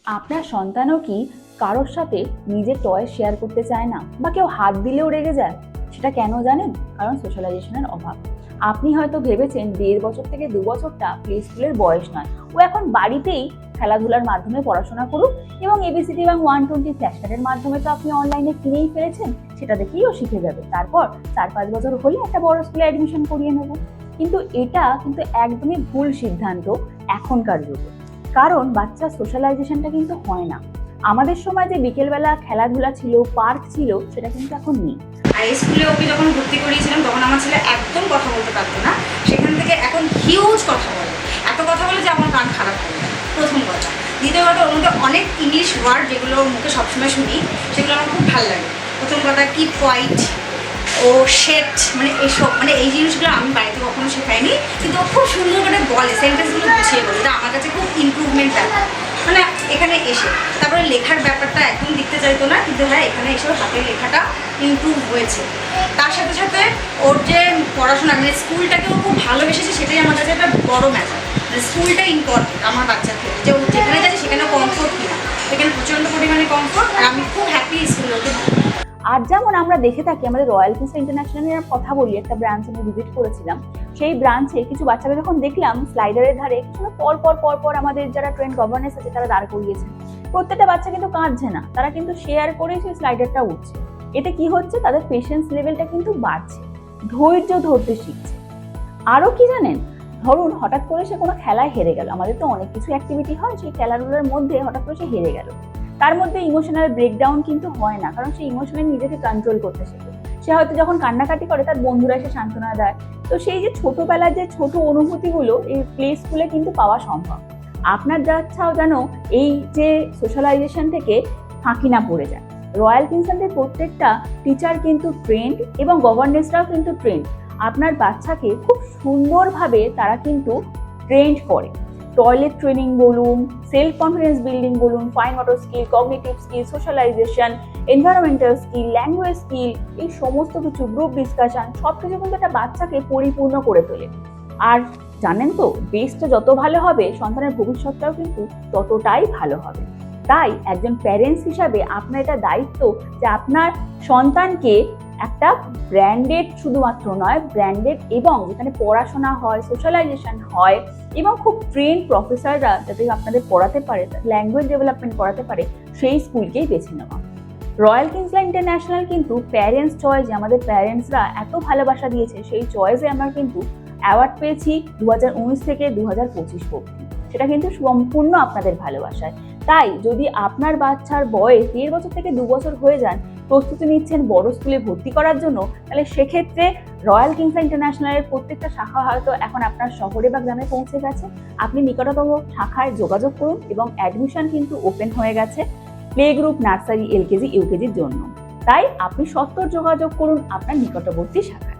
আপনার সন্তানও কি কারোর সাথে নিজের টয় শেয়ার করতে চায় না, বা কেউ হাত দিলেও রেগে যায়? সেটা কেন জানেন? কারণ সোশ্যালাইজেশনের অভাব। আপনি হয়তো ভেবেছেন 1.5 বছর থেকে 2 বছরটা প্লে স্কুলের বয়স নয়, ও এখন বাড়িতেই খেলাধুলার মাধ্যমে পড়াশোনা করুক, এবং এবিসিডি এবং 120 ফ্ল্যাশকার্ডের মাধ্যমে তো আপনি অনলাইনে কিনেই ফেলেছেন, সেটা দেখেই ও শিখে যাবে। তারপর 4-5 বছর হলে একটা বড় স্কুলে অ্যাডমিশন করিয়ে নেব। কিন্তু এটা কিন্তু একদমই ভুল সিদ্ধান্ত এখনকার যুগে। কারণ বাচ্চার সোশ্যালাইজেশনটা কিন্তু হয় না। আমাদের সময় যে বিকেলবেলা খেলাধুলা ছিল, পার্ক ছিল, সেটা কিন্তু এখন নেই। আর এই স্কুলে ওকে যখন ভর্তি করিয়েছিলাম তখন আমার ছেলে একদম কথা বলতে পারতো না, সেখান থেকে এখন হিউজ কথা বলে। এত কথা বলে যে আমার কান খারাপ হয়ে যায়, প্রথম কথা। দ্বিতীয় কথা, ওর মধ্যে অনেক ইংলিশ ওয়ার্ড যেগুলো ওর মুখে সবসময় শুনি, সেগুলো আমার খুব ভালো লাগে। প্রথম কথা, কিপ হোয়াইট, ও শেট, মানে এসব, মানে এই জিনিসগুলো আমি বাড়িতে কখনো শেখাইনি, কিন্তু ও খুব সুন্দর করে বলে, সেন্টেন্সগুলো গুছিয়ে বলে। এটা আমার কাছে খুব ইমপ্রুভমেন্ট ব্যাপার। মানে এখানে এসে তারপরে লেখার ব্যাপারটা একদম লিখতে চাইতো না, কিন্তু হ্যাঁ এখানে এসে হাতের লেখাটা ইমপ্রুভ হয়েছে। তার সাথে সাথে ওর যে পড়াশোনা, মানে স্কুলটাকে ও খুব ভালোবেসেছে, সেটাই আমার কাছে একটা বড় ম্যাটার। মানে স্কুলটা ইম্পর্টেন্ট আমার বাচ্চার ক্ষেত্রে, যে ও যেখানে যাচ্ছে সেখানে কমফোর্ট কিনা, সেখানে প্রচণ্ড পরিমাণে কমফোর্ট। আর আমি খুব হ্যাপি স্কুলকে। আর যেমন আমরা দেখে থাকি, আমাদের রয়্যাল কিংস ইন্টারন্যাশনালের কথা বলি, একটা ব্রাঞ্চ আমি ভিজিট করেছিলাম। সেই ব্রাঞ্চে কিছু বাচ্চাকে যখন দেখলাম স্লাইডারের ধারে কিছু পর আমাদের যারা ট্রেন গভর্নেন্স আছে তারা দাঁড় করিয়েছে। প্রত্যেকটা বাচ্চা কিন্তু কাঁদছে না, তারা কিন্তু শেয়ার করে সেই স্লাইডারটা উঠছে। এতে কি হচ্ছে? তাদের পেশেন্স লেভেলটা কিন্তু বাড়ছে, ধৈর্য ধরতে শিখছে। আরো কি জানেন? ধরুন হঠাৎ করে সে কোনো খেলায় হেরে গেল, আমাদের তো অনেক কিছু অ্যাক্টিভিটি হয়, সেই খেলাধুলার মধ্যে হঠাৎ করে সে হেরে গেল। তার মধ্যে ইমোশনাল ব্রেকডাউন কিন্তু হয় না, কারণ সে ইমোশনালি নিজেকে কন্ট্রোল করতে শেখে। সে হয়তো যখন কান্নাকাটি করে, তার বন্ধুরা এসে সান্ত্বনা দেয়। তো সেই যে ছোটবেলার যে ছোট অনুভূতিগুলো এই প্লে স্কুলে কিন্তু পাওয়া সম্ভব। আপনার বাচ্চাও যেন এই যে সোশ্যালাইজেশন থেকে ফাঁকি না পড়ে যায়। রয়্যাল কিংসল্যান্ডের প্রত্যেকটা টিচার কিন্তু ট্রেন্ড, এবং গভর্নেন্সরাও কিন্তু ট্রেন্ড। আপনার বাচ্চাকে খুব সুন্দরভাবে তারা কিন্তু ট্রেন্ড করে। টয়লেট ট্রেনিং বলুন, সেলফ কনফিডেন্স বিল্ডিং বলুন, fine motor skill, cognitive skill, socialisation, environmental skill, language skill, এই সমস্ত কিছু, গ্রুপ ডিসকাশন, সবকিছু কিন্তু একটা বাচ্চাকে পরিপূর্ণ করে তোলে। আর জানেন তো, বেসটা যত ভালো হবে, সন্তানের ভবিষ্যৎটাও কিন্তু ততটাই ভালো হবে। তাই একজন প্যারেন্টস হিসাবে আপনার এটা দায়িত্ব যে আপনার সন্তানকে একটা ব্র্যান্ডেড, শুধুমাত্র নয়, ব্র্যান্ডেড এবং যেখানে পড়াশোনা হয়, সোশ্যালাইজেশন হয়, এবং খুব ট্রেন প্রফেসররা যাতে আপনাদের পড়াতে পারে, ল্যাঙ্গুয়েজ ডেভেলপমেন্ট করাতে পারে, সেই স্কুলকেই বেছে নেওয়া। রয়্যাল কিংসল্যান্ড ইন্টারন্যাশনাল কিন্তু প্যারেন্টস চয়েস, আমাদের প্যারেন্টসরা এত ভালোবাসা দিয়েছে, সেই চয়েসে আমরা কিন্তু অ্যাওয়ার্ড পেয়েছি 2019 থেকে 2025 অবধি। সেটা কিন্তু সম্পূর্ণ আপনাদের ভালোবাসায়। তাই যদি আপনার বাচ্চার বয়স 1.5 বছর থেকে 2 বছর হয়ে যান, প্রস্তুতি নিচ্ছেন বড় স্কুলে ভর্তি করার জন্য, তাহলে সেক্ষেত্রে রয়্যাল কিংসল্যান্ড ইন্টারন্যাশনালের প্রত্যেকটা শাখা হয়তো এখন আপনার শহরে বা গ্রামে পৌঁছে গেছে। আপনি নিকটতম শাখায় যোগাযোগ করুন, এবং অ্যাডমিশন কিন্তু ওপেন হয়ে গেছে প্লে গ্রুপ, নার্সারি, এলকেজি, ইউকেজির জন্য। তাই আপনি সত্বর যোগাযোগ করুন আপনার নিকটবর্তী শাখায়।